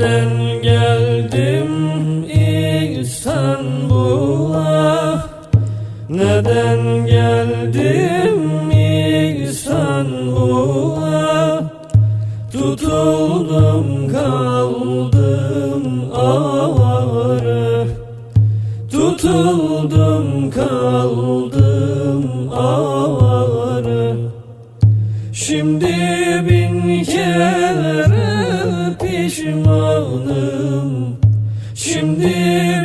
Neden geldim İstanbul'a? Neden geldim İstanbul'a? Tutuldum kaldım avara, tutuldum kaldım avara. Şimdi bin kere pişmanım, şimdi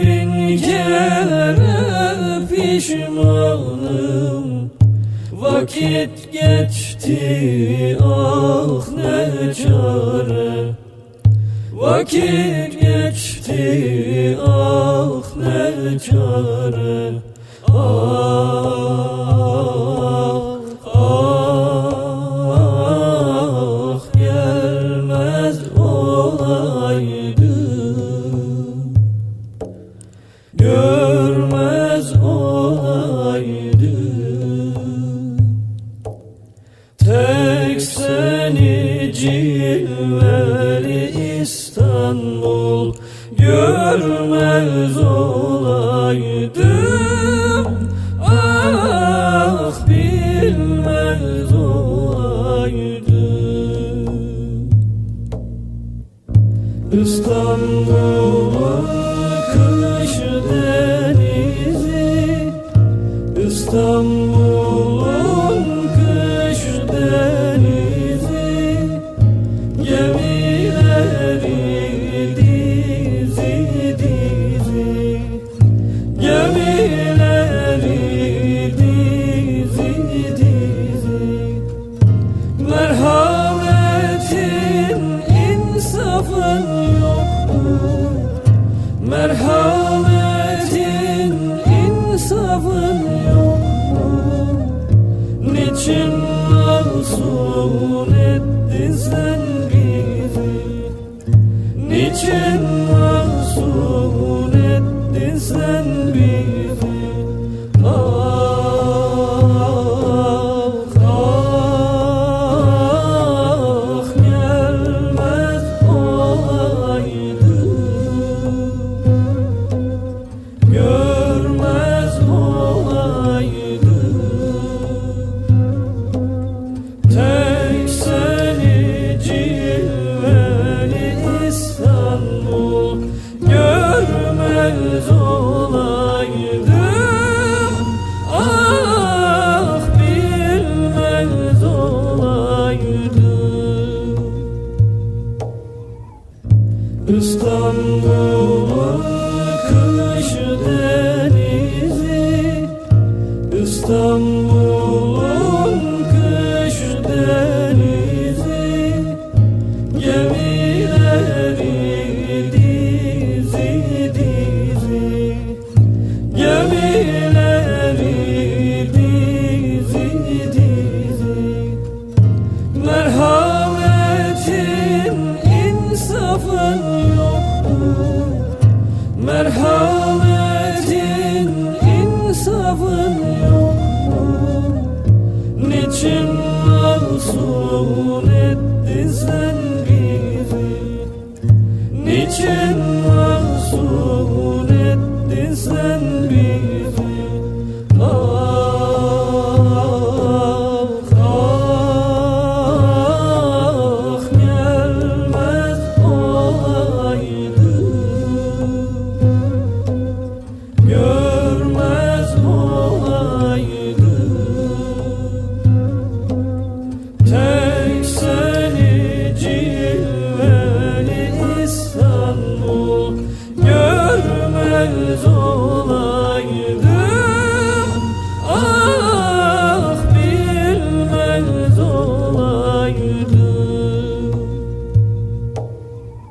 bin kere pişmanım. Vakit geçti ah ne çare, vakit geçti ah ne çare. Ah, ah, gelmez olaydım, görmez olaydım. Tek seni cilveli İstanbul görmez olaydım. Ah, bilmez olaydım. İstanbul'un kış denizi, İstanbul'un kış denizi, gemileri dizi dizi, gemileri dizi dizi. Merhametin insafın yok mu? Merhametin insafın yok mu? Niçin mahzun ettin sen bizi? Niçin mahzun ettin sen bizi? Ah, ah, gelmez olaydım, görmez olaydım. Tek seni cilveli İstanbul görmez olaydım. Ah, bilmez olaydım. İstanbul'un kış denizi, İstanbul'un kış denizi, gemileri dizi dizi, gemileri dizi dizi. Merhametin insafın yok mu? Merhametin insafın yok mu? Niçin mahzun ettin sen bizi? Niçin